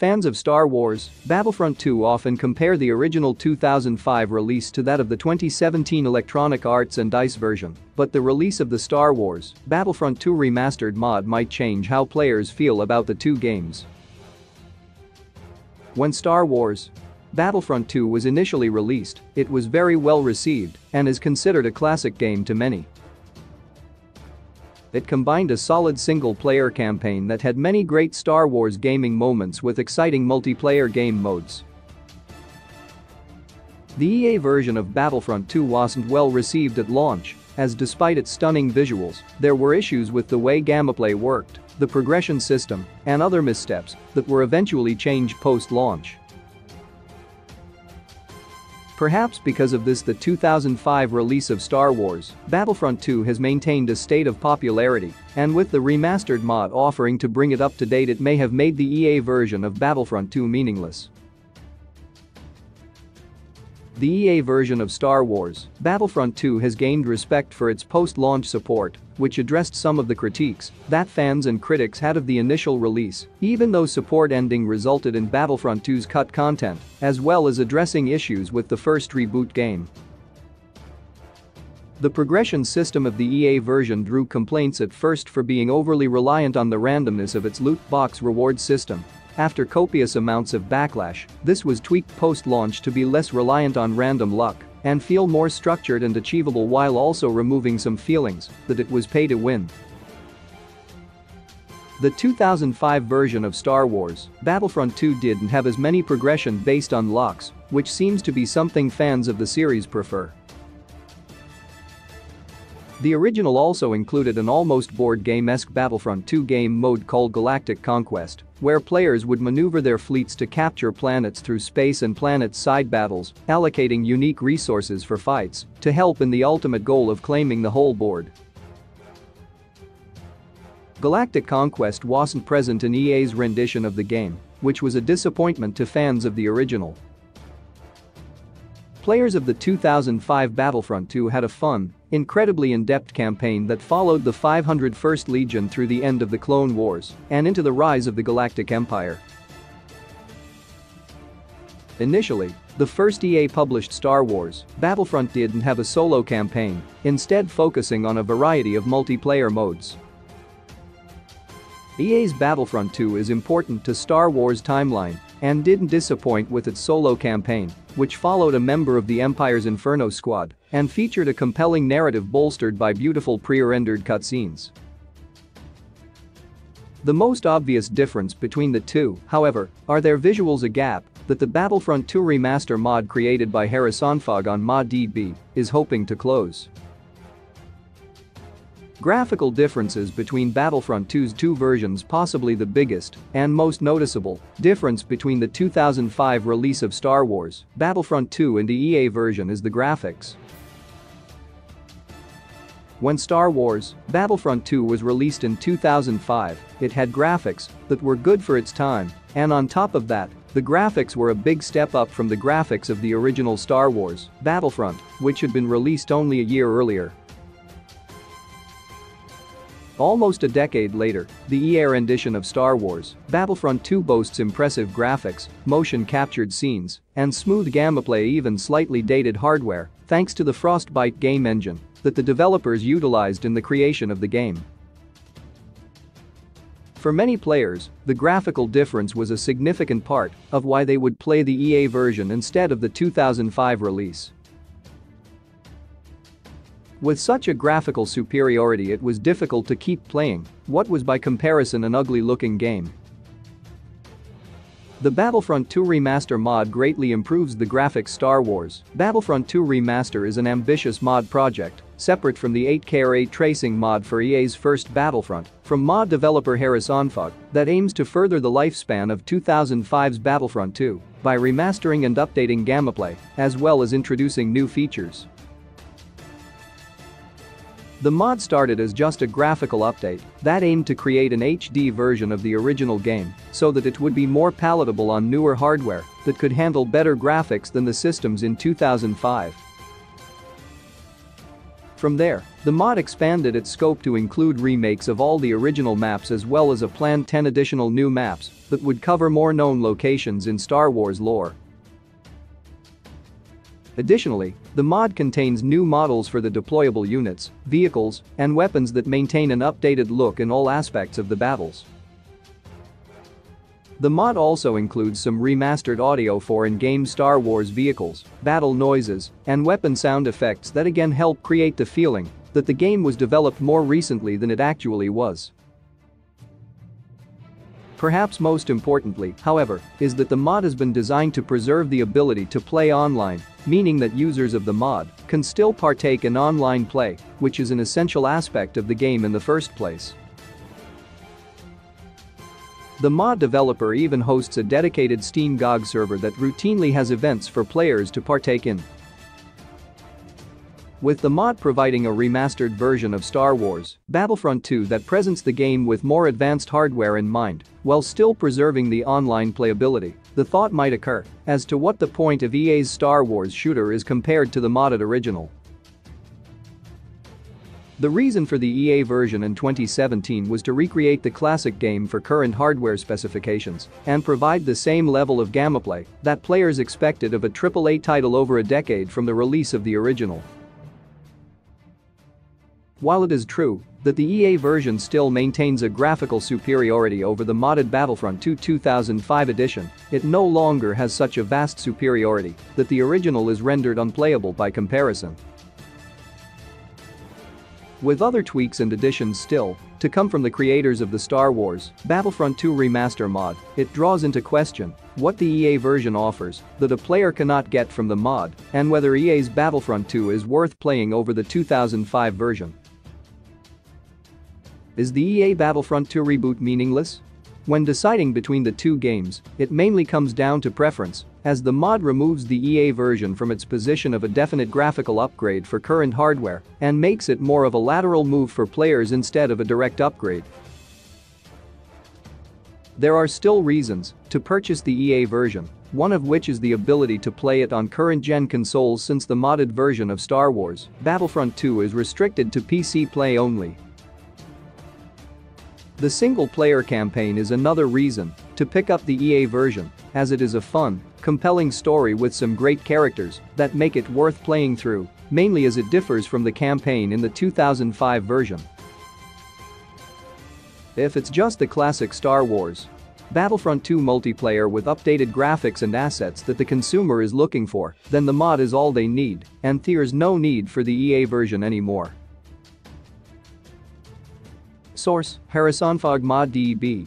Fans of Star Wars, Battlefront 2 often compare the original 2005 release to that of the 2017 Electronic Arts and DICE version, but the release of the Star Wars, Battlefront 2 Remastered mod might change how players feel about the two games. When Star Wars Battlefront 2 was initially released, it was very well received and is considered a classic game to many. It combined a solid single-player campaign that had many great Star Wars gaming moments with exciting multiplayer game modes. The EA version of Battlefront 2 wasn't well received at launch, as despite its stunning visuals, there were issues with the way gameplay worked, the progression system, and other missteps that were eventually changed post-launch. Perhaps because of this, the 2005 release of Star Wars Battlefront 2 has maintained a state of popularity, and with the remastered mod offering to bring it up to date, it may have made the EA version of Battlefront 2 meaningless. The EA version of Star Wars Battlefront 2 has gained respect for its post-launch support, which addressed some of the critiques that fans and critics had of the initial release, even though support ending resulted in Battlefront 2's cut content, as well as addressing issues with the first Reboot game. The progression system of the EA version drew complaints at first for being overly reliant on the randomness of its loot box reward system. After copious amounts of backlash, this was tweaked post-launch to be less reliant on random luck and feel more structured and achievable, while also removing some feelings that it was pay to win. The 2005 version of Star Wars Battlefront 2 didn't have as many progression based on locks, which seems to be something fans of the series prefer. The original also included an almost board game-esque Battlefront 2 game mode called Galactic Conquest, where players would maneuver their fleets to capture planets through space and planet-side battles, allocating unique resources for fights to help in the ultimate goal of claiming the whole board. Galactic Conquest wasn't present in EA's rendition of the game, which was a disappointment to fans of the original. Players of the 2005 Battlefront 2 had a fun, incredibly in-depth campaign that followed the 501st Legion through the end of the Clone Wars and into the rise of the Galactic Empire. Initially, the first EA-published Star Wars Battlefront didn't have a solo campaign, instead focusing on a variety of multiplayer modes. EA's Battlefront 2 is important to Star Wars timeline and didn't disappoint with its solo campaign, which followed a member of the Empire's Inferno squad and featured a compelling narrative bolstered by beautiful pre-rendered cutscenes. The most obvious difference between the two, however, are their visuals, a gap that the Battlefront 2 Remaster mod created by Harrisonfog on ModDB is hoping to close. Graphical differences between Battlefront 2's two versions. Possibly the biggest and most noticeable difference between the 2005 release of Star Wars Battlefront 2 and the EA version is the graphics. When Star Wars Battlefront 2 was released in 2005, it had graphics that were good for its time, and on top of that, the graphics were a big step up from the graphics of the original Star Wars Battlefront, which had been released only a year earlier. Almost a decade later, the EA rendition of Star Wars Battlefront 2 boasts impressive graphics, motion-captured scenes, and smooth gameplay, even slightly dated hardware, thanks to the Frostbite game engine that the developers utilized in the creation of the game. For many players, the graphical difference was a significant part of why they would play the EA version instead of the 2005 release. With such a graphical superiority, it was difficult to keep playing what was by comparison an ugly-looking game. The Battlefront 2 Remaster mod greatly improves the graphics. Star Wars Battlefront 2 Remaster is an ambitious mod project, separate from the 8K ray tracing mod for EA's first Battlefront, from mod developer Harrisonfog, that aims to further the lifespan of 2005's Battlefront 2 by remastering and updating gameplay, as well as introducing new features. The mod started as just a graphical update that aimed to create an HD version of the original game so that it would be more palatable on newer hardware that could handle better graphics than the systems in 2005. From there, the mod expanded its scope to include remakes of all the original maps as well as a planned 10 additional new maps that would cover more known locations in Star Wars lore. Additionally, the mod contains new models for the deployable units, vehicles, and weapons that maintain an updated look in all aspects of the battles. The mod also includes some remastered audio for in-game Star Wars vehicles, battle noises, and weapon sound effects that again help create the feeling that the game was developed more recently than it actually was. Perhaps most importantly, however, is that the mod has been designed to preserve the ability to play online, meaning that users of the mod can still partake in online play, which is an essential aspect of the game in the first place. The mod developer even hosts a dedicated Steam GOG server that routinely has events for players to partake in. With the mod providing a remastered version of Star Wars Battlefront 2 that presents the game with more advanced hardware in mind, while still preserving the online playability, the thought might occur as to what the point of EA's Star Wars shooter is compared to the modded original. The reason for the EA version in 2017 was to recreate the classic game for current hardware specifications and provide the same level of gameplay that players expected of a AAA title over a decade from the release of the original. While it is true that the EA version still maintains a graphical superiority over the modded Battlefront 2 2005 edition, it no longer has such a vast superiority that the original is rendered unplayable by comparison. With other tweaks and additions still to come from the creators of the Star Wars Battlefront 2 Remaster mod, it draws into question what the EA version offers that a player cannot get from the mod and whether EA's Battlefront 2 is worth playing over the 2005 version. Is the EA Battlefront 2 reboot meaningless? When deciding between the two games, it mainly comes down to preference, as the mod removes the EA version from its position of a definite graphical upgrade for current hardware and makes it more of a lateral move for players instead of a direct upgrade. There are still reasons to purchase the EA version, one of which is the ability to play it on current-gen consoles since the modded version of Star Wars Battlefront 2 is restricted to PC play only. The single-player campaign is another reason to pick up the EA version, as it is a fun, compelling story with some great characters that make it worth playing through, mainly as it differs from the campaign in the 2005 version. If it's just the classic Star Wars Battlefront 2 multiplayer with updated graphics and assets that the consumer is looking for, then the mod is all they need, and there's no need for the EA version anymore. Source: Harrisonfog Mod DB.